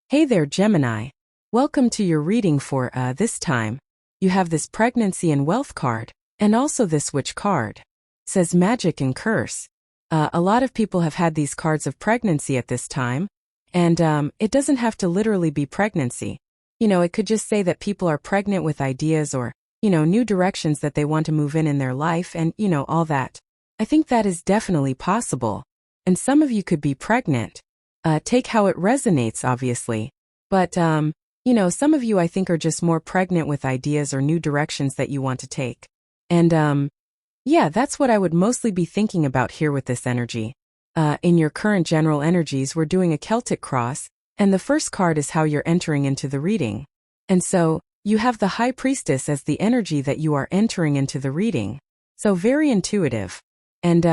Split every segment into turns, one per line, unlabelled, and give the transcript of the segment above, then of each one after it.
Hey there, Gemini. Welcome to your reading for this time. You have this pregnancy and wealth card, and also this witch card. Says magic and curse. A lot of people have had these cards of pregnancy at this time, and it doesn't have to literally be pregnancy. It could just say that people are pregnant with ideas or, new directions that they want to move in their life and, all that. I think that is definitely possible. And some of you could be pregnant. Take how it resonates, obviously. But, some of you I think are just more pregnant with ideas or new directions that you want to take. And, yeah, that's what I would mostly be thinking about here with this energy. In your current general energies, we're doing a Celtic cross, and the first card is how you're entering into the reading. And so, you have the High Priestess as the energy that you are entering into the reading. So very intuitive. And,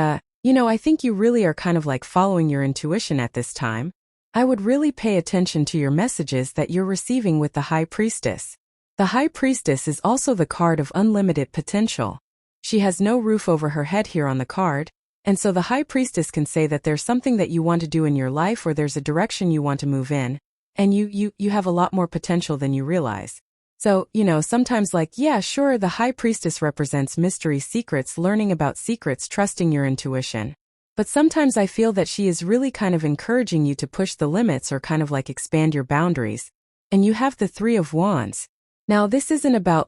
I think you really are kind of like following your intuition at this time. I would really pay attention to your messages that you're receiving with the High Priestess. The High Priestess is also the card of unlimited potential. She has no roof over her head here on the card, and so the High Priestess can say that there's something that you want to do in your life or there's a direction you want to move in, and you have a lot more potential than you realize. So, sometimes yeah, sure, the High Priestess represents mystery, secrets, learning about secrets, trusting your intuition. But sometimes I feel that she is really kind of encouraging you to push the limits or kind of like expand your boundaries. And you have the Three of Wands. Now, this isn't about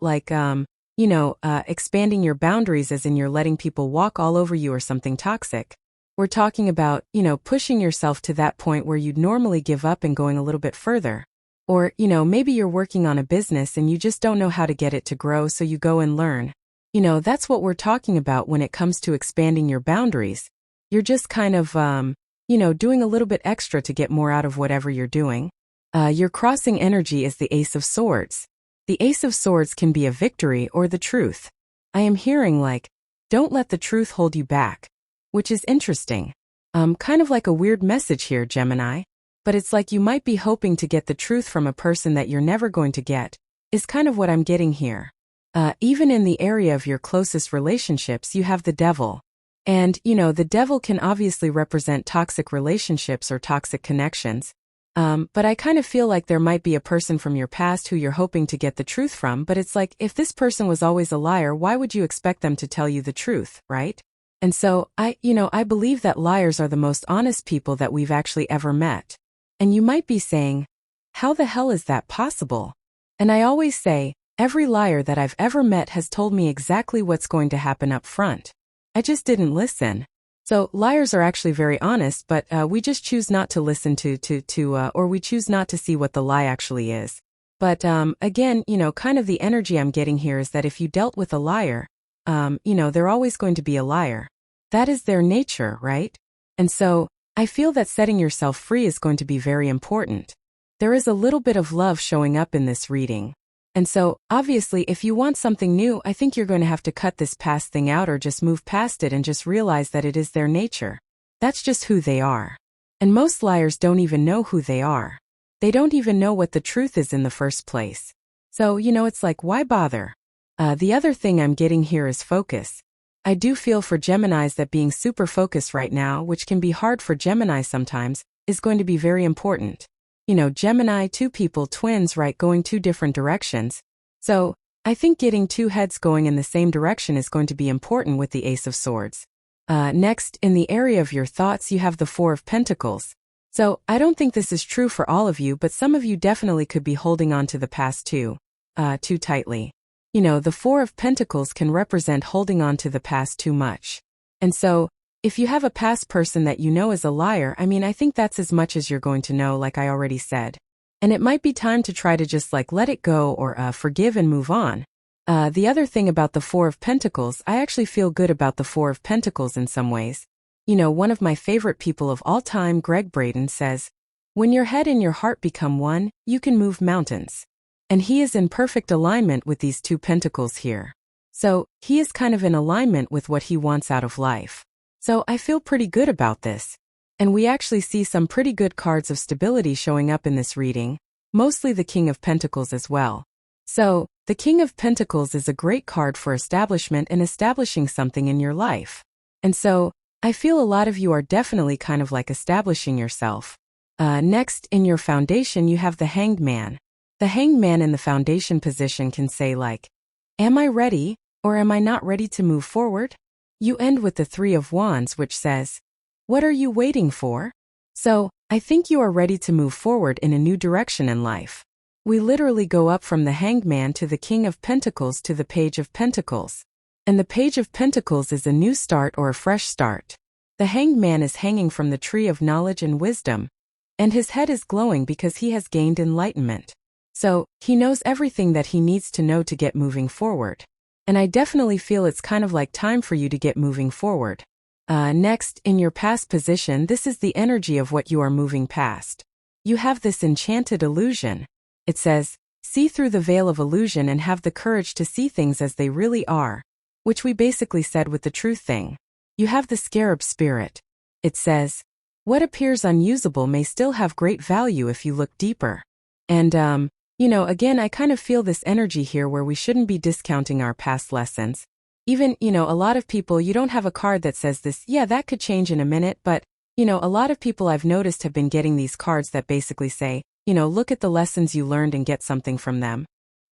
expanding your boundaries as in you're letting people walk all over you or something toxic. We're talking about, pushing yourself to that point where you'd normally give up and going a little bit further. Or, maybe you're working on a business and you just don't know how to get it to grow, so you go and learn. That's what we're talking about when it comes to expanding your boundaries. You're just kind of, doing a little bit extra to get more out of whatever you're doing. Your crossing energy is the Ace of Swords. The Ace of Swords can be a victory or the truth. I am hearing don't let the truth hold you back, which is interesting. Kind of like a weird message here, Gemini. But it's like you might be hoping to get the truth from a person that you're never going to get, is kind of what I'm getting here. Even in the area of your closest relationships, you have the Devil. And, the Devil can obviously represent toxic relationships or toxic connections. But I kind of feel like there might be a person from your past who you're hoping to get the truth from, but it's like, if this person was always a liar, why would you expect them to tell you the truth, right? And so, I believe that liars are the most honest people that we've actually ever met. And you might be saying, how the hell is that possible? And I always say, every liar that I've ever met has told me exactly what's going to happen up front. I just didn't listen. So liars are actually very honest, but we just choose not to listen or we choose not to see what the lie actually is. But again, kind of the energy I'm getting here is that if you dealt with a liar, they're always going to be a liar. That is their nature, right? And so, I feel that setting yourself free is going to be very important. There is a little bit of love showing up in this reading. And so, obviously, if you want something new, I think you're going to have to cut this past thing out or just move past it and just realize that it is their nature. That's just who they are. And most liars don't even know who they are. They don't even know what the truth is in the first place. So, it's like, why bother? The other thing I'm getting here is focus. I do feel for Geminis that being super focused right now, which can be hard for Gemini sometimes, is going to be very important. Gemini, two people, twins, right, going two different directions. So, I think getting two heads going in the same direction is going to be important with the Ace of Swords. Next, in the area of your thoughts, you have the Four of Pentacles. So, I don't think this is true for all of you, but some of you definitely could be holding on to the past too tightly. The Four of Pentacles can represent holding on to the past too much. And so, if you have a past person that you know is a liar, I think that's as much as you're going to know, like I already said. And it might be time to try to just let it go or forgive and move on. The other thing about the Four of Pentacles, I actually feel good about the Four of Pentacles in some ways. One of my favorite people of all time, Greg Braden, says, when your head and your heart become one, you can move mountains. And he is in perfect alignment with these two pentacles here. So, he is kind of in alignment with what he wants out of life. So, I feel pretty good about this. And we actually see some pretty good cards of stability showing up in this reading, mostly the King of Pentacles as well. So, the King of Pentacles is a great card for establishment and establishing something in your life. And so, I feel a lot of you are definitely kind of like establishing yourself. Next, in your foundation, you have the Hanged Man. The Hanged Man in the foundation position can say like, am I ready, or am I not ready to move forward? You end with the Three of Wands, which says, what are you waiting for? So, I think you are ready to move forward in a new direction in life. We literally go up from the Hanged Man to the King of Pentacles to the Page of Pentacles. And the Page of Pentacles is a new start or a fresh start. The Hanged Man is hanging from the tree of knowledge and wisdom, and his head is glowing because he has gained enlightenment. So, he knows everything that he needs to know to get moving forward. And I definitely feel it's kind of like time for you to get moving forward. Next, in your past position, this is the energy of what you are moving past. You have this enchanted illusion. It says, see through the veil of illusion and have the courage to see things as they really are, which we basically said with the truth thing. You have the scarab spirit. It says, what appears unusable may still have great value if you look deeper. And, again, I kind of feel this energy here where we shouldn't be discounting our past lessons. Even, a lot of people, you don't have a card that says this, yeah, that could change in a minute, but, a lot of people I've noticed have been getting these cards that basically say, look at the lessons you learned and get something from them.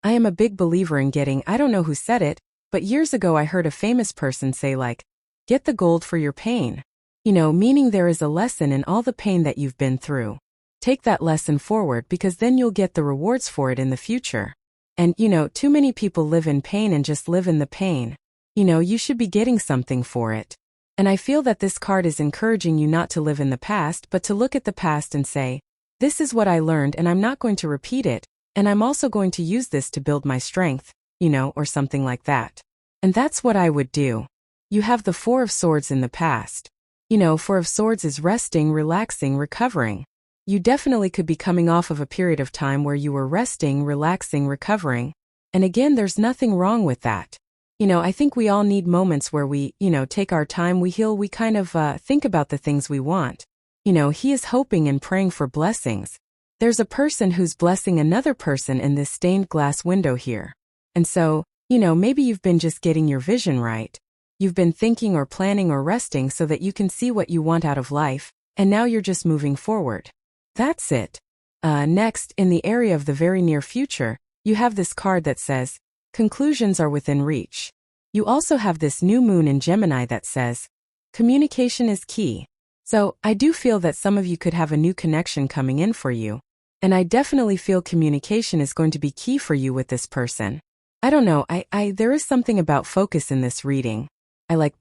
I am a big believer in getting, I don't know who said it, but years ago I heard a famous person say like, get the gold for your pain. Meaning there is a lesson in all the pain that you've been through. Take that lesson forward because then you'll get the rewards for it in the future. And, too many people live in pain and just live in the pain. You should be getting something for it. And I feel that this card is encouraging you not to live in the past, but to look at the past and say, this is what I learned and I'm not going to repeat it, and I'm also going to use this to build my strength, or something like that. And that's what I would do. You have the Four of Swords in the past. Four of Swords is resting, relaxing, recovering. You definitely could be coming off of a period of time where you were resting, relaxing, recovering. And again, there's nothing wrong with that. I think we all need moments where we, take our time, we heal, we kind of think about the things we want. He is hoping and praying for blessings. There's a person who's blessing another person in this stained glass window here. And so, maybe you've been just getting your vision right. You've been thinking or planning or resting so that you can see what you want out of life, and now you're just moving forward. That's it. Next, in the area of the very near future, you have this card that says, conclusions are within reach. You also have this new moon in Gemini that says, communication is key. So, I do feel that some of you could have a new connection coming in for you. And I definitely feel communication is going to be key for you with this person. I don't know, there is something about focus in this reading.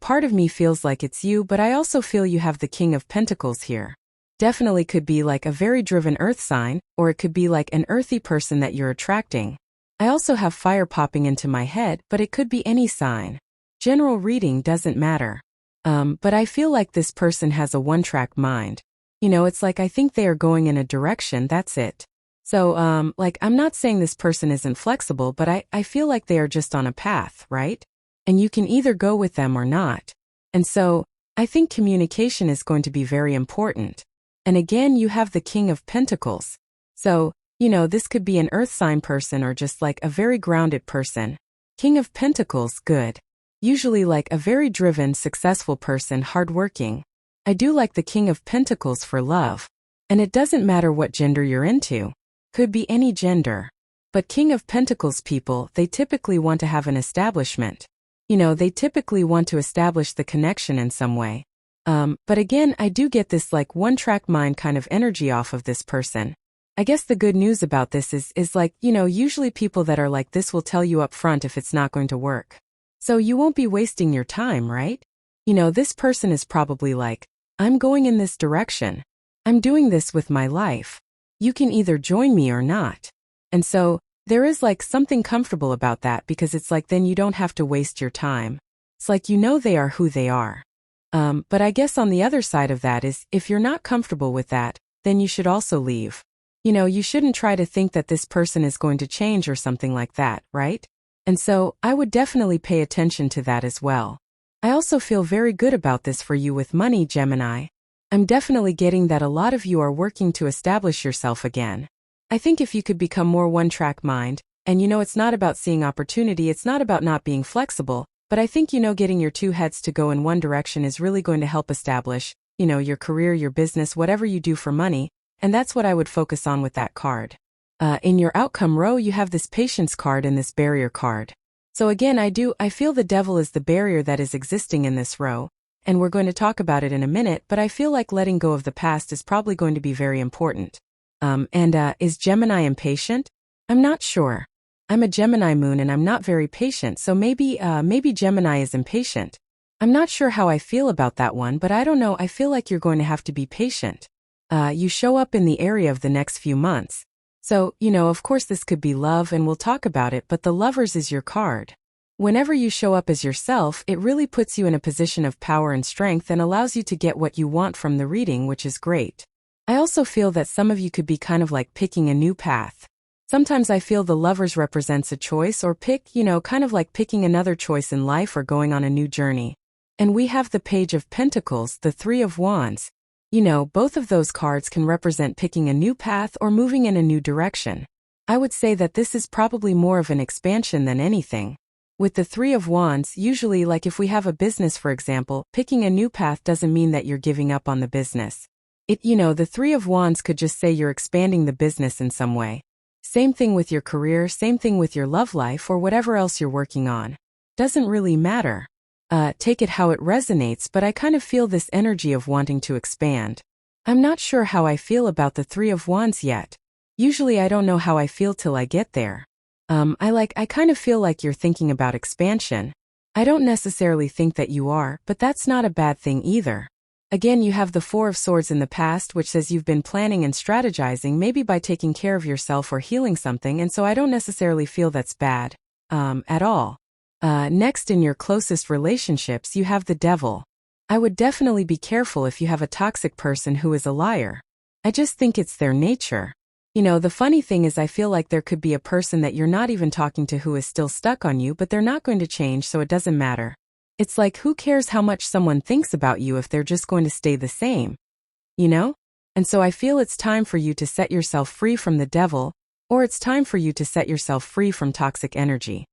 Part of me feels like it's you, but I also feel you have the King of Pentacles here. Definitely could be like a very driven earth sign, or it could be like an earthy person that you're attracting. I also have fire popping into my head, but it could be any sign. General reading doesn't matter. But I feel like this person has a one-track mind. It's like I think they are going in a direction, that's it. So, I'm not saying this person isn't flexible, but I feel like they are just on a path, right? And you can either go with them or not. And so, I think communication is going to be very important. And again, you have the King of Pentacles. So, this could be an earth sign person or just like a very grounded person. King of Pentacles, good. Usually like a very driven, successful person, hardworking. I do like the King of Pentacles for love. And it doesn't matter what gender you're into. Could be any gender. But King of Pentacles people, they typically want to have an establishment. They typically want to establish the connection in some way. But again, I do get this like one-track mind kind of energy off of this person. I guess the good news about this is like, usually people that are like this will tell you up front if it's not going to work. So you won't be wasting your time, right? This person is probably like, I'm going in this direction. I'm doing this with my life. You can either join me or not. And so, there is like something comfortable about that because it's like then you don't have to waste your time. It's like they are who they are. But I guess on the other side of that is, if you're not comfortable with that, then you should also leave. You shouldn't try to think that this person is going to change or something like that, right? And so, I would definitely pay attention to that as well. I also feel very good about this for you with money, Gemini. I'm definitely getting that a lot of you are working to establish yourself again. I think if you could become more one-track mind, and it's not about seeing opportunity, it's not about not being flexible, but I think getting your two heads to go in one direction is really going to help establish, your career, your business, whatever you do for money. and that's what I would focus on with that card. In your outcome row, you have this patience card and this barrier card. So again, I feel the devil is the barrier that is existing in this row, and we're going to talk about it in a minute, but I feel like letting go of the past is probably going to be very important. Is Gemini impatient? I'm not sure. I'm a Gemini moon and I'm not very patient, so maybe Gemini is impatient. I'm not sure how I feel about that one, but I don't know, I feel like you're going to have to be patient. You show up in the area of the next few months. So, of course this could be love and we'll talk about it, but the Lovers is your card. Whenever you show up as yourself, it really puts you in a position of power and strength and allows you to get what you want from the reading, which is great. I also feel that some of you could be kind of like picking a new path. Sometimes I feel the Lovers represents a choice or kind of like picking another choice in life or going on a new journey. And we have the Page of Pentacles, the Three of Wands. Both of those cards can represent picking a new path or moving in a new direction. I would say that this is probably more of an expansion than anything. With the Three of Wands, usually like if we have a business for example, picking a new path doesn't mean that you're giving up on the business. The Three of Wands could just say you're expanding the business in some way. Same thing with your career, same thing with your love life or whatever else you're working on. Doesn't really matter. Take it how it resonates, but I kind of feel this energy of wanting to expand. I'm not sure how I feel about the Three of Wands yet. Usually I don't know how I feel till I get there. I kind of feel like you're thinking about expansion. I don't necessarily think that you are, but that's not a bad thing either. Again, you have the Four of Swords in the past, which says you've been planning and strategizing maybe by taking care of yourself or healing something, and so I don't necessarily feel that's bad, at all. Next, in your closest relationships, you have the Devil. I would definitely be careful if you have a toxic person who is a liar. I just think it's their nature. The funny thing is I feel like there could be a person that you're not even talking to who is still stuck on you, but they're not going to change, so it doesn't matter. It's like, who cares how much someone thinks about you if they're just going to stay the same? And so I feel it's time for you to set yourself free from the devil, or it's time for you to set yourself free from toxic energy.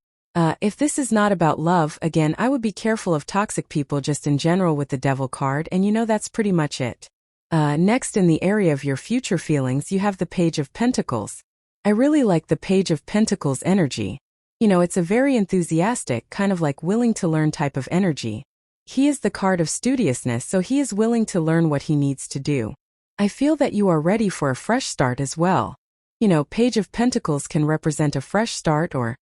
If this is not about love, again, I would be careful of toxic people just in general with the Devil card, and that's pretty much it. Next, in the area of your future feelings, you have the Page of Pentacles. I really like the Page of Pentacles energy. It's a very enthusiastic, kind of like willing to learn type of energy. He is the card of studiousness, so he is willing to learn what he needs to do. I feel that you are ready for a fresh start as well. Page of Pentacles can represent a fresh start or,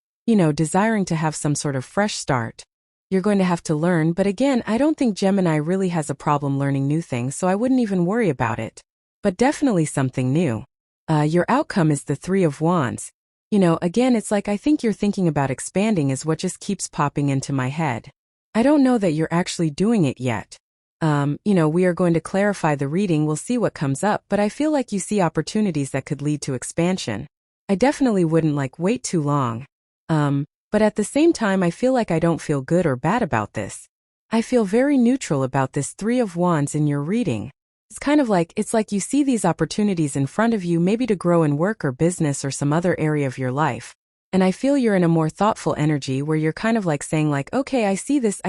desiring to have some sort of fresh start. You're going to have to learn, but again, I don't think Gemini really has a problem learning new things, so I wouldn't even worry about it. But definitely something new. Your outcome is the Three of Wands. Again, it's like I think you're thinking about expanding is what just keeps popping into my head. I don't know that you're actually doing it yet. We are going to clarify the reading, we'll see what comes up, but I feel like you see opportunities that could lead to expansion. I definitely wouldn't wait too long. But at the same time, I feel like I don't feel good or bad about this. I feel very neutral about this Three of Wands in your reading. It's like you see these opportunities in front of you, maybe to grow in work or business or some other area of your life. And I feel you're in a more thoughtful energy where you're kind of saying okay, I see this,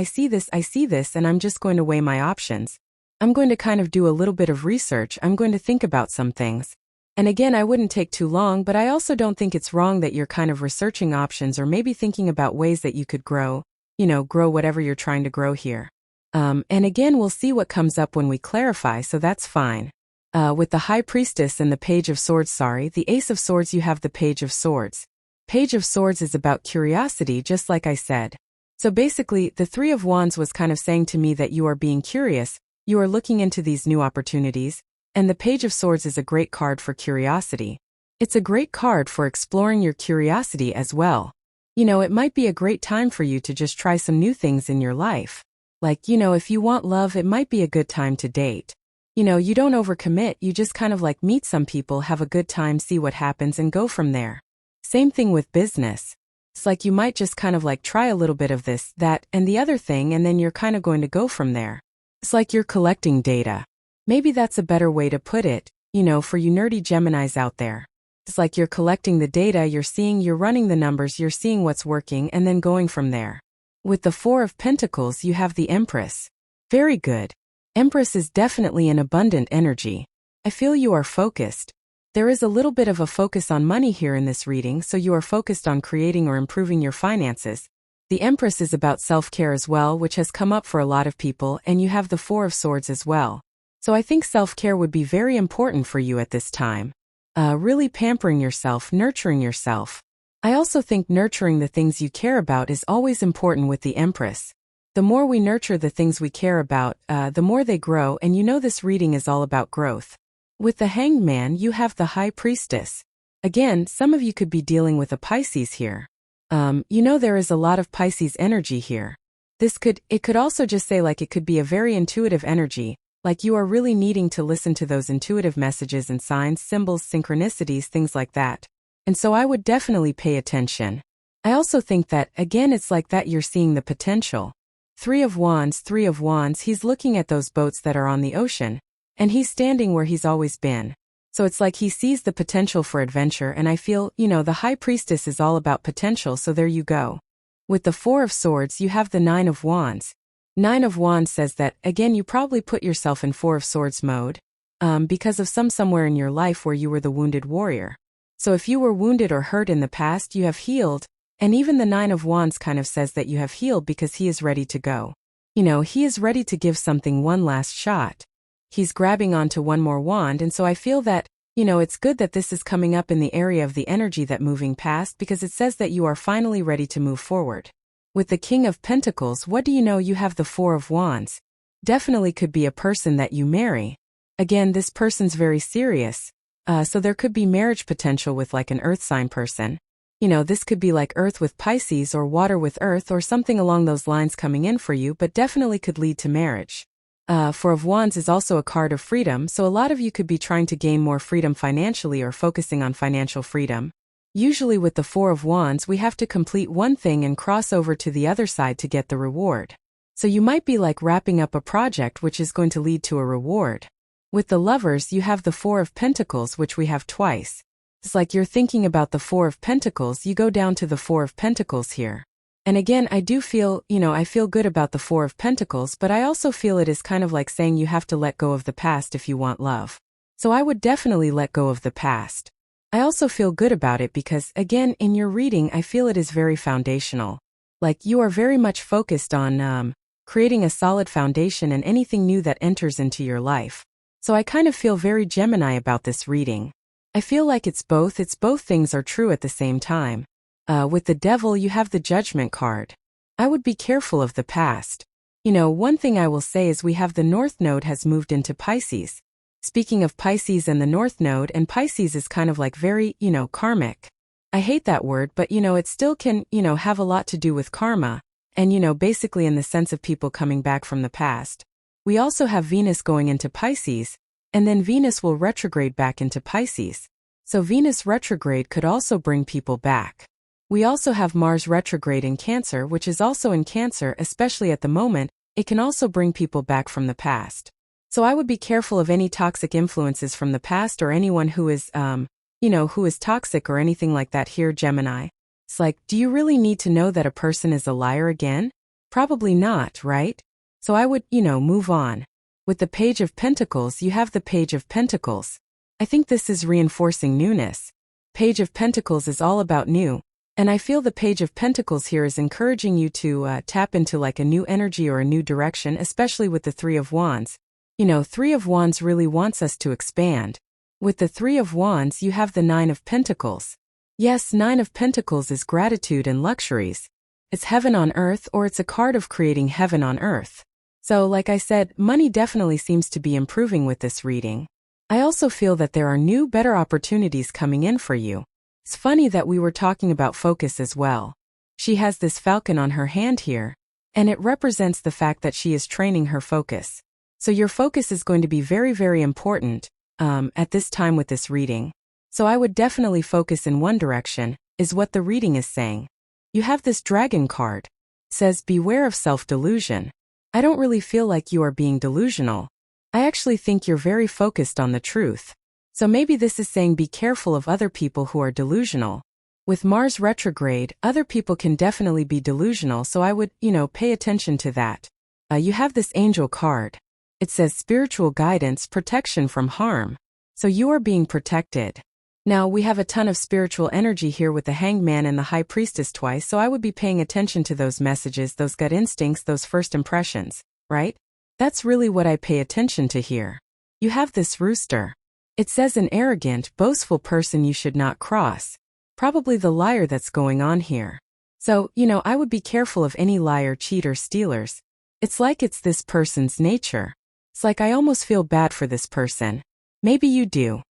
and I'm just going to weigh my options. I'm going to kind of do a little bit of research, I'm going to think about some things. And again, I wouldn't take too long, but I also don't think it's wrong that you're kind of researching options or maybe thinking about ways that you could grow whatever you're trying to grow here. And again, we'll see what comes up when we clarify, so that's fine. With the High Priestess and the Page of Swords, the Ace of Swords, you have the Page of Swords. Page of Swords is about curiosity, just like I said. So basically, the Three of Wands was kind of saying to me that you are being curious, you are looking into these new opportunities, and the Page of Swords is a great card for curiosity. It's a great card for exploring your curiosity as well. It might be a great time for you to just try some new things in your life. If you want love, it might be a good time to date. You don't overcommit, you just kind of meet some people, have a good time, see what happens, and go from there. Same thing with business. It's you might just kind of try a little bit of this, that, and the other thing, and then you're kind of going to go from there. It's like you're collecting data. Maybe that's a better way to put it, for you nerdy Geminis out there. It's like you're collecting the data, you're running the numbers, you're seeing what's working, and then going from there. With the Four of Pentacles, you have the Empress. Very good. Empress is definitely an abundant energy. I I feel you are focused. There is a little bit of a focus on money here in this reading, so you are focused on creating or improving your finances. The Empress is about self-care as well, which has come up for a lot of people, and you have the Four of Swords as well. So I think self-care would be very important for you at this time. Really pampering yourself, nurturing yourself. I also think nurturing the things you care about is always important with the Empress. The more we nurture the things we care about, the more they grow, and you know this reading is all about growth. With the Hanged Man, you have the High Priestess. Again, some of you could be dealing with a Pisces here. You know there is a lot of Pisces energy here. It could also just say like it could be a very intuitive energy, like you are really needing to listen to those intuitive messages and signs, symbols, synchronicities, things like that. And so I would definitely pay attention. I also think that, again, it's like that you're seeing the potential. Three of Wands, he's looking at those boats that are on the ocean, and he's standing where he's always been. So it's like he sees the potential for adventure, and I feel, the High Priestess is all about potential, so there you go. With the Four of Swords, you have the Nine of Wands. Nine of Wands says that, again, you probably put yourself in Four of Swords mode, because of somewhere in your life where you were the wounded warrior. So if you were wounded or hurt in the past, you have healed, and even the Nine of Wands kind of says that you have healed because he is ready to go. He is ready to give something one last shot. He's grabbing onto one more wand, and so I feel that, it's good that this is coming up in the area of the energy that moving past, because it says that you are finally ready to move forward. With the King of Pentacles, what do you know? You have the Four of Wands. Definitely could be a person that you marry. Again, this person's very serious, so there could be marriage potential with like an earth sign person. This could be like earth with Pisces or water with earth or something along those lines coming in for you, but definitely could lead to marriage. Four of Wands is also a card of freedom, so a lot of you could be trying to gain more freedom financially or focusing on financial freedom. Usually with the Four of Wands, we have to complete one thing and cross over to the other side to get the reward. So you might be like wrapping up a project which is going to lead to a reward. With the Lovers, you have the Four of Pentacles, which we have twice. It's like you're thinking about the Four of Pentacles, you go down to the Four of Pentacles here. And again, I do feel, I feel good about the Four of Pentacles, but I also feel it is kind of like saying you have to let go of the past if you want love. So I would definitely let go of the past. I also feel good about it because, again, in your reading, I feel it is very foundational. Like you are very much focused on creating a solid foundation and anything new that enters into your life. So I kind of feel very Gemini about this reading. I feel like it's both things are true at the same time. With the Devil, you have the Judgment card. I would be careful of the past. One thing I will say is we have the North Node has moved into Pisces. Speaking of Pisces and the North Node, and Pisces is kind of like very, karmic. I hate that word, but it still can, have a lot to do with karma, and basically in the sense of people coming back from the past. We also have Venus going into Pisces, and then Venus will retrograde back into Pisces. So Venus retrograde could also bring people back. We also have Mars retrograde in Cancer, which is also in Cancer, especially at the moment. It can also bring people back from the past. So I would be careful of any toxic influences from the past or anyone who is, who is toxic or anything like that here, Gemini. It's like, do you really need to know that a person is a liar again? Probably not, right? So I would, move on. With the Page of Pentacles, you have the Page of Pentacles. I think this is reinforcing newness. Page of Pentacles is all about new. And I feel the Page of Pentacles here is encouraging you to tap into like a new energy or a new direction, especially with the Three of Wands. Three of Wands really wants us to expand. With the Three of Wands, you have the Nine of Pentacles. Yes, Nine of Pentacles is gratitude and luxuries. It's heaven on earth, or it's a card of creating heaven on earth. So, like I said, money definitely seems to be improving with this reading. I also feel that there are new, better opportunities coming in for you. It's funny that we were talking about focus as well. She has this falcon on her hand here, and it represents the fact that she is training her focus. So your focus is going to be very, very important at this time with this reading. So I would definitely focus in one direction, is what the reading is saying. You have this Dragon card. It says, beware of self-delusion. I don't really feel like you are being delusional. I actually think you're very focused on the truth. So maybe this is saying be careful of other people who are delusional. With Mars retrograde, other people can definitely be delusional, so I would, pay attention to that. You have this Angel card. It says spiritual guidance, protection from harm. So you are being protected. Now, we have a ton of spiritual energy here with the Hanged Man and the High Priestess twice, so I would be paying attention to those messages, those gut instincts, those first impressions, right? That's really what I pay attention to here. You have this rooster. It says an arrogant, boastful person you should not cross. Probably the liar that's going on here. So, I would be careful of any liar, cheater, stealers. It's like it's this person's nature. It's like I almost feel bad for this person. Maybe you do.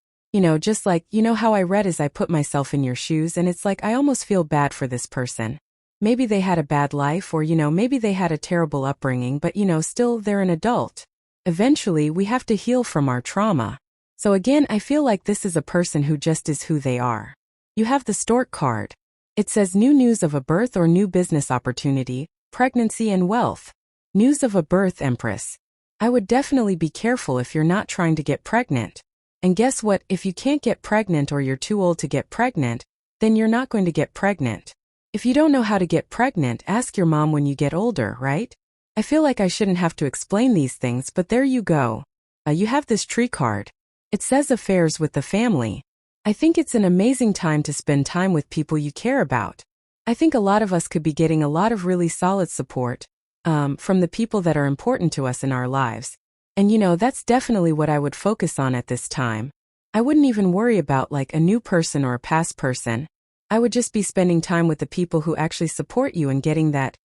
Just like, how I read as I put myself in your shoes, and it's like I almost feel bad for this person. Maybe they had a bad life, or maybe they had a terrible upbringing, but still they're an adult. Eventually, we have to heal from our trauma. So again, I feel like this is a person who just is who they are. You have the Stork card. It says new news of a birth or new business opportunity, pregnancy and wealth. News of a birth, Empress. I would definitely be careful if you're not trying to get pregnant. And guess what? If you can't get pregnant or you're too old to get pregnant, then you're not going to get pregnant. If you don't know how to get pregnant, ask your mom when you get older, right? I feel like I shouldn't have to explain these things, but there you go. You have this tree card. It says affairs with the family. I think it's an amazing time to spend time with people you care about. I think a lot of us could be getting a lot of really solid support from the people that are important to us in our lives. And that's definitely what I would focus on at this time. I wouldn't even worry about like a new person or a past person. I would just be spending time with the people who actually support you and getting that,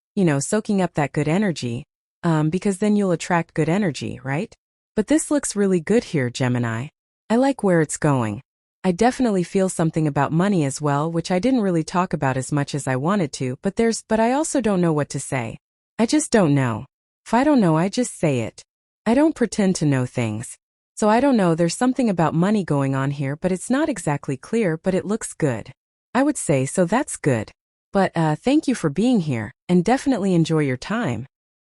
soaking up that good energy, because then you'll attract good energy, right? But this looks really good here, Gemini. I like where it's going. I definitely feel something about money as well, which I didn't really talk about as much as I wanted to, but I also don't know what to say. I just don't know. If I don't know, I just say it. I don't pretend to know things. So I don't know, there's something about money going on here, but it's not exactly clear, but it looks good. I would say, so that's good. But thank you for being here, and definitely enjoy your time.